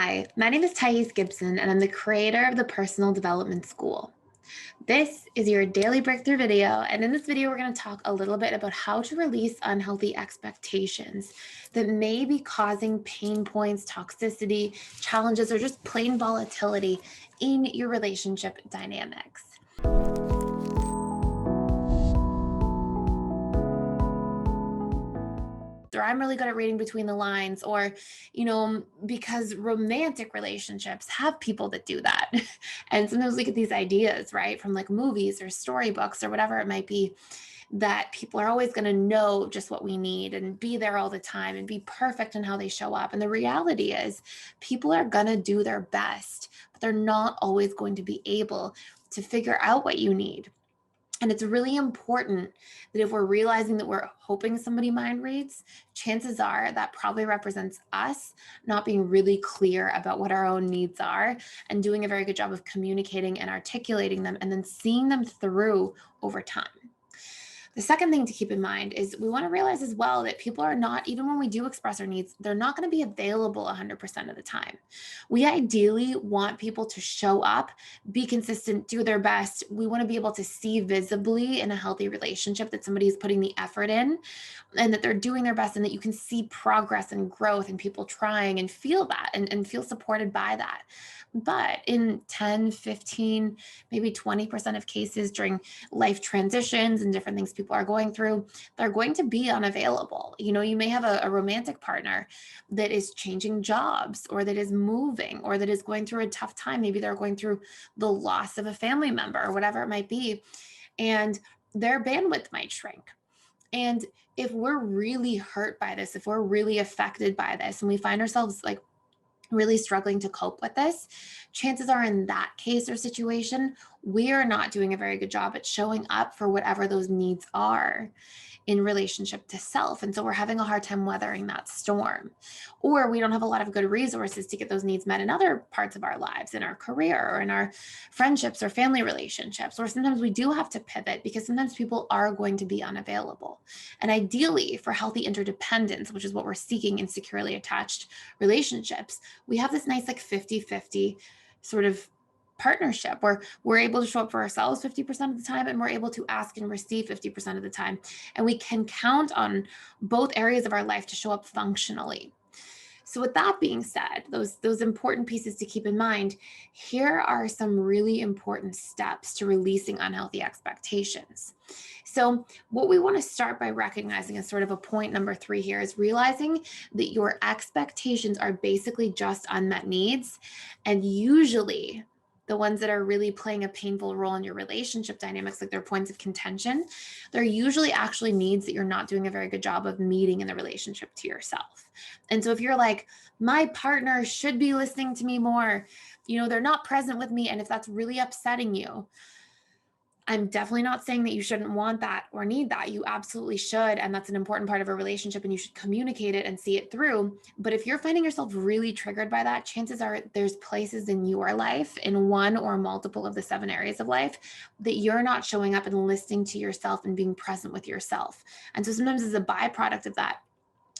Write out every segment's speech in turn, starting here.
Hi, my name is Gibson, and I'm the creator of the Personal Development School. This is your daily breakthrough video, and in this video, we're going to talk a little bit about how to release unhealthy expectations that may be causing pain points, toxicity, challenges, or just plain volatility in your relationship dynamics. Or I'm really good at reading between the lines, or, because romantic relationships have people that do that. And sometimes we get these ideas, right, from like movies or storybooks or whatever it might be, that people are always going to know just what we need and be there all the time and be perfect in how they show up. And the reality is, people are going to do their best, but they're not always going to be able to figure out what you need. And it's really important that if we're realizing that we're hoping somebody mind reads, chances are that probably represents us not being really clear about what our own needs are and doing a very good job of communicating and articulating them and then seeing them through over time. The second thing to keep in mind is we want to realize as well that people are not, even when we do express our needs, they're not going to be available 100% of the time. We ideally want people to show up, be consistent, do their best. We want to be able to see visibly in a healthy relationship that somebody is putting the effort in and that they're doing their best and that you can see progress and growth and people trying and feel that and feel supported by that. But in 10, 15, maybe 20% of cases during life transitions and different things people are going through, they're going to be unavailable. You may have a romantic partner that is changing jobs or that is moving or that is going through a tough time. Maybe they're going through the loss of a family member or whatever it might be, and their bandwidth might shrink. And if we're really hurt by this, if we're really affected by this, and we find ourselves like really struggling to cope with this, chances are in that case or situation, we are not doing a very good job at showing up for whatever those needs are in relationship to self. And so we're having a hard time weathering that storm. Or we don't have a lot of good resources to get those needs met in other parts of our lives, in our career or in our friendships or family relationships. Or sometimes we do have to pivot because sometimes people are going to be unavailable. And ideally, for healthy interdependence, which is what we're seeking in securely attached relationships, we have this nice like 50-50 sort of partnership where we're able to show up for ourselves 50% of the time and we're able to ask and receive 50% of the time. And we can count on both areas of our life to show up functionally. So with that being said, those important pieces to keep in mind, here are some really important steps to releasing unhealthy expectations. So what we want to start by recognizing as sort of a point number 3 here is realizing that your expectations are basically just unmet needs. And usually the ones that are really playing a painful role in your relationship dynamics, like their points of contention, they're usually actually needs that you're not doing a very good job of meeting in the relationship to yourself. And so if you're like, my partner should be listening to me more, they're not present with me, and if that's really upsetting you, I'm definitely not saying that you shouldn't want that or need that. You absolutely should. And that's an important part of a relationship and you should communicate it and see it through. But if you're finding yourself really triggered by that, chances are there's places in your life, in one or multiple of the 7 areas of life, that you're not showing up and listening to yourself and being present with yourself. And so sometimes as a byproduct of that,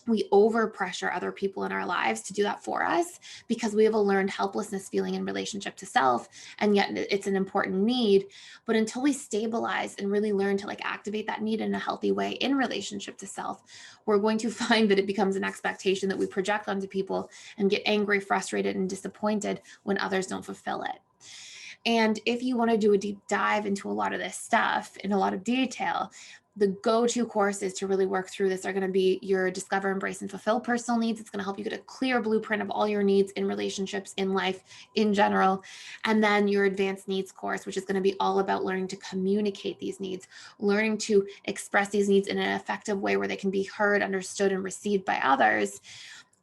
we overpressure other people in our lives to do that for us because we have a learned helplessness feeling in relationship to self. And yet it's an important need. But until we stabilize and really learn to like activate that need in a healthy way in relationship to self, we're going to find that it becomes an expectation that we project onto people and get angry, frustrated, and disappointed when others don't fulfill it. And if you want to do a deep dive into a lot of this stuff in a lot of detail, the go-to courses to really work through this are going to be your Discover, Embrace, and Fulfill personal needs. It's going to help you get a clear blueprint of all your needs in relationships, in life, in general. And then your Advanced Needs course, which is going to be all about learning to communicate these needs, learning to express these needs in an effective way where they can be heard, understood, and received by others.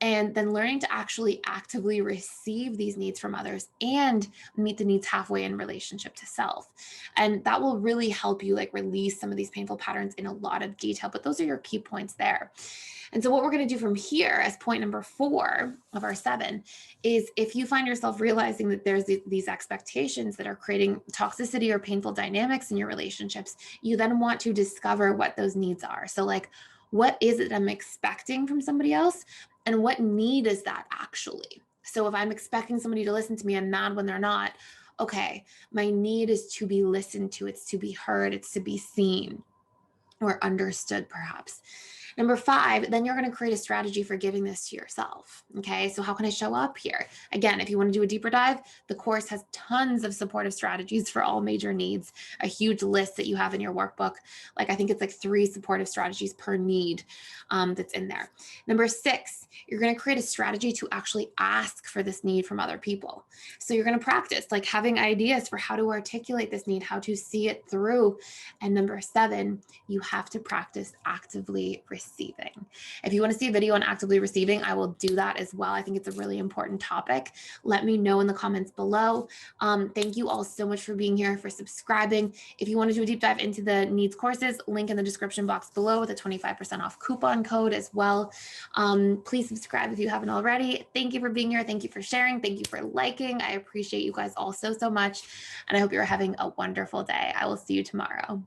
And then learning to actually actively receive these needs from others and meet the needs halfway in relationship to self. And that will really help you like release some of these painful patterns in a lot of detail, but those are your key points there. And so what we're going to do from here as point number 4 of our 7 is if you find yourself realizing that there's these expectations that are creating toxicity or painful dynamics in your relationships, you then want to discover what those needs are. So like, what is it I'm expecting from somebody else? And what need is that actually? So if I'm expecting somebody to listen to me, I'm mad when they're not. Okay, my need is to be listened to, it's to be heard, it's to be seen or understood, perhaps. Number 5, then you're going to create a strategy for giving this to yourself. Okay, so how can I show up here? Again, if you want to do a deeper dive, the course has tons of supportive strategies for all major needs, a huge list that you have in your workbook. Like, I think it's like 3 supportive strategies per need that's in there. Number 6, you're going to create a strategy to actually ask for this need from other people. So you're going to practice like having ideas for how to articulate this need, how to see it through. And number 7, you have to practice actively receiving. If you want to see a video on actively receiving, I will do that as well. I think it's a really important topic. Let me know in the comments below. Thank you all so much for being here, for subscribing. If you want to do a deep dive into the needs courses, link in the description box below with a 25% off coupon code as well. Please subscribe if you haven't already. Thank you for being here. Thank you for sharing. Thank you for liking. I appreciate you guys all so, so much. And I hope you're having a wonderful day. I will see you tomorrow.